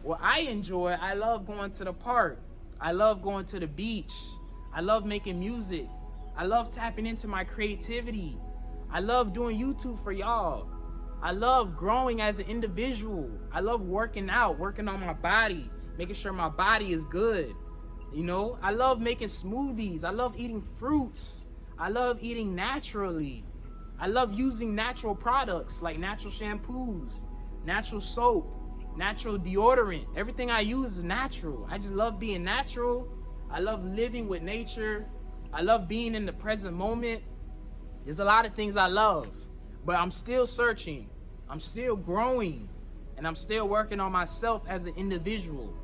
What I enjoy, I love going to the park. I love going to the beach. I love making music. I love tapping into my creativity. I love doing YouTube for y'all. I love growing as an individual. I love working out, working on my body, making sure my body is good. You know, I love making smoothies. I love eating fruits. I love eating naturally. I love using natural products like natural shampoos, natural soap, natural deodorant. Everything I use is natural. I just love being natural. I love living with nature. I love being in the present moment. There's a lot of things I love, but I'm still searching. I'm still growing, and I'm still working on myself as an individual.